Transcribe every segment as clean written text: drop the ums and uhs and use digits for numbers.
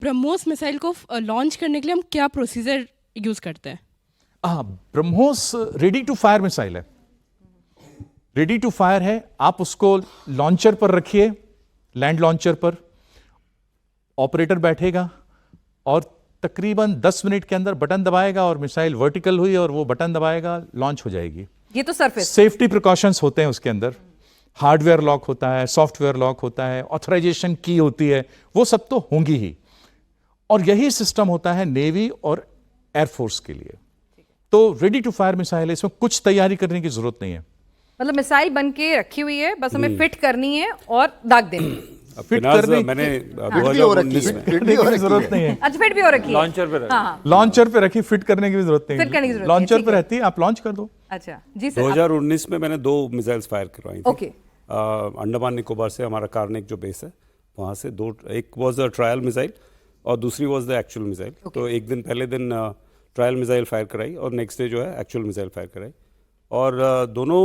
BrahMos missile को launch करने के लिए हम क्या प्रोसीजर यूज करते हैं? BrahMos ready to fire missile है, रेडी टू फायर है। आप उसको लॉन्चर पर रखिए, लैंड लॉन्चर पर ऑपरेटर बैठेगा और तकरीबन 10 मिनट के अंदर बटन दबाएगा और मिसाइल वर्टिकल हुई और वो बटन दबाएगा, लॉन्च हो जाएगी। ये तो सरफेस सेफ्टी प्रिकॉशंस होते हैं उसके अंदर, हार्डवेयर लॉक होता है, सॉफ्टवेयर लॉक होता है, ऑथराइजेशन की होती है, वो सब तो होंगी ही। और यही सिस्टम होता है नेवी और एयरफोर्स के लिए। तो रेडी टू फायर मिसाइल है, इसमें कुछ तैयारी करने की जरूरत नहीं है। मतलब मिसाइल बन के रखी हुई है, बस हमें फिट करनी है और दाग देनी है। फिट करने मैंने जरूरत नहीं है। अच्छा, फिट भी हो रखी है, लॉन्चर पे रखी। हाँ। लॉन्चर पे रखी, फिट करने की भी जरूरत नहीं फिट करने की है। जरूरत नहीं है, लॉन्चर ठीक पे है। रहती है, आप लॉन्च कर दो। अच्छा जी सर। 2019 में मैंने 2 मिसाइल्स फायर करवाई थी। ओके। अंडमान निकोबार से हमारा कार्निक जो बेस है वहाँ से 2, एक वाज अ ट्रायल मिसाइल और दूसरी वाज द एक्चुअल मिसाइल। तो एक दिन पहले दिन ट्रायल मिसाइल फायर कराई और नेक्स्ट डे जो है एक्चुअल मिसाइल फायर कराई। और दोनों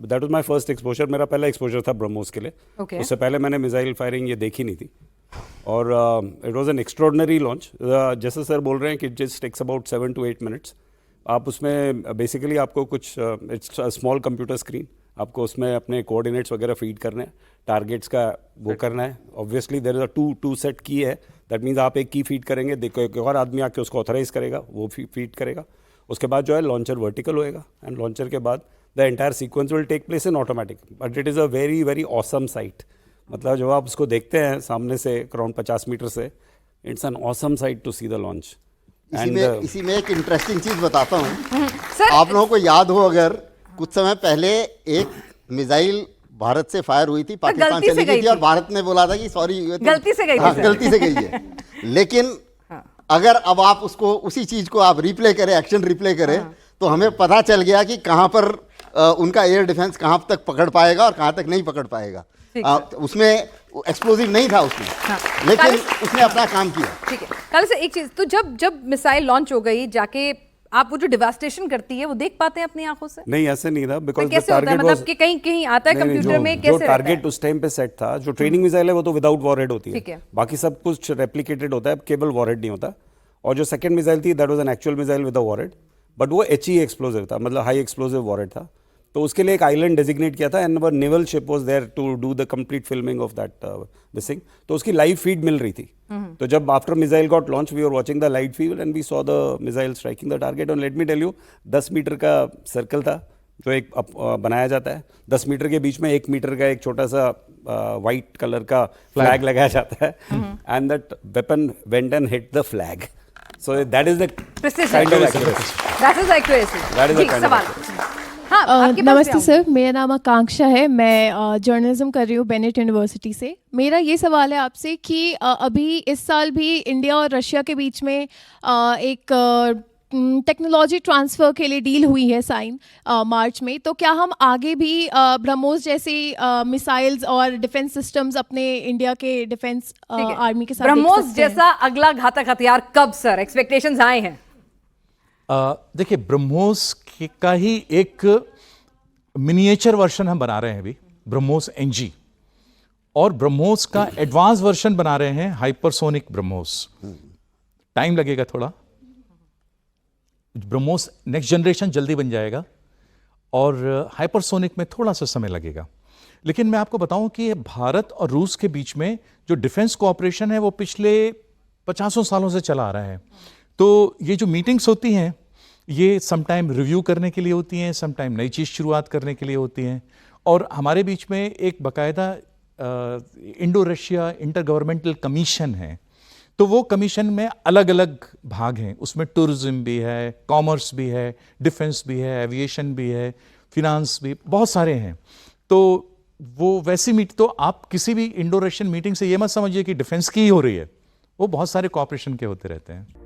that was my first exposure, मेरा पहला एक्सपोजर था ब्रह्मोस के लिए। Okay. उससे पहले मैंने मिसाइल फायरिंग ये देखी नहीं थी और it was an extraordinary launch. जैसे सर बोल रहे हैं कि it just takes about 7 to 8 minutes. आप उसमें बेसिकली आपको कुछ इट्स स्मॉल कंप्यूटर स्क्रीन, आपको उसमें अपने कोऑर्डिनेट्स वगैरह फीड करने हैं, टारगेट्स का वो करना है। Obviously there is a to set की है, दैट मीन्स आप एक की फीड करेंगे, देखो एक और आदमी आके उसको ऑथराइज करेगा, वो फीड करेगा। उसके बाद जो है लॉन्चर वर्टिकल होएगा एंड लॉन्चर के बाद the entire sequence will take place in automatic. But it is a very very awesome sight. मतलब जब आप उसको देखते हैं सामने से अराउंड 50 मीटर से, it's an awesome sight to see the launch. इसी में एक इंटरेस्टिंग चीज बताता हूँ। सर आप लोगों को याद हो, अगर कुछ समय पहले एक मिसाइल भारत से फायर हुई थी, पाकिस्तान गलती से चली गई गई थी और थी। भारत ने बोला था कि सॉरी गलती से गई थी हाँ, सर। गलती से गई है। लेकिन अगर अब आप उसको उसी चीज को आप रिप्ले करें, एक्शन रिप्ले करें, तो हमें पता चल गया कि कहाँ पर उनका एयर डिफेंस कहाँ तक पकड़ पाएगा और कहाँ तक नहीं पकड़ पाएगा। उसमें एक्सप्लोजिव नहीं था उसमें, लेकिन उसने अपना काम किया। ठीक है। कल से एक चीज, तो जब मिसाइल लॉन्च हो गई, जाके आप वो जो डिवास्टेशन करती है वो देख पाते हैं अपनी आंखों से? नहीं, ऐसे नहीं था, बिकॉज़ द कैसे होता है? टारगेट मतलब वाज कि कहीं कहीं आता है कंप्यूटर में, कैसे जो रहता है? टारगेट उस टाइम पे सेट था, जो ट्रेनिंग मिसाइल है वो तो विदाउट वॉरहेड होती ठीक है, है। बाकी सब कुछ रेप्लिकेटेड होता है, केवल वॉरहेड नहीं होता। और जो सेकंड मिसाइल थी that was an actual missile with a warhead, but वो HE एक्सप्लोसिव था, मतलब हाई एक्सप्लोसिव वॉरहेड था। तो उसके लिए एक आइलैंड डेजिग्नेट किया था and our naval ship was there to do the complete filming of that this thing. तो उसकी लाइव फीड मिल रही थी। तो जब after missile got launch we were watching the live feed and we saw the missile striking the target. और let me tell you, 10 metre का circle था जो एक बनाया जाता है। 10 मीटर के बीच में 1 मीटर का एक छोटा सा वाइट कलर का फ्लैग लगाया जाता है and that weapon went and hit the flag. So that is the kind of accuracy. That is accuracy. That is the जी, kind of सवाल। हाँ, आपके पास नमस्ते भी सर, मेरा नाम आकांक्षा है। मैं जर्नलिज्म कर रही हूँ बेनेट यूनिवर्सिटी से। मेरा ये सवाल है आपसे कि अभी इस साल भी इंडिया और रशिया के बीच में एक टेक्नोलॉजी ट्रांसफ़र के लिए डील हुई है साइन मार्च में। तो क्या हम आगे भी ब्रह्मोस जैसे मिसाइल्स और डिफेंस सिस्टम्स अपने इंडिया के डिफेंस आर्मी के साथ देख ब्रह्मोस सकते हैं? जैसा अगला घातक हथियार कब सर एक्सपेक्टेशंस आए हैं? देखिए, ब्रह्मोस का ही एक मिनिएचर वर्जन हम बना रहे हैं अभी, ब्रह्मोस NG, और ब्रह्मोस का एडवांस वर्जन बना रहे हैं, हाइपरसोनिक ब्रह्मोस। टाइम लगेगा थोड़ा, ब्रह्मोस नेक्स्ट जनरेशन जल्दी बन जाएगा और हाइपरसोनिक में थोड़ा सा समय लगेगा। लेकिन मैं आपको बताऊं कि भारत और रूस के बीच में जो डिफेंस कोऑपरेशन है वो पिछले 50 सालों से चला आ रहा है। तो ये जो मीटिंग्स होती हैं ये समटाइम रिव्यू करने के लिए होती हैं, समटाइम नई चीज़ शुरुआत करने के लिए होती हैं। और हमारे बीच में एक बाकायदा Indo Russia inter governmental commission है। तो वो कमीशन में अलग अलग भाग हैं, उसमें टूरिज्म भी है, कॉमर्स भी है, डिफेंस भी है, एविएशन भी है, फिनांस भी, बहुत सारे हैं। तो वो वैसी मीट, तो आप किसी भी इंडो रशियन मीटिंग से ये मत समझिए कि डिफेंस की ही हो रही है, वो बहुत सारे कॉपरेशन के होते रहते हैं।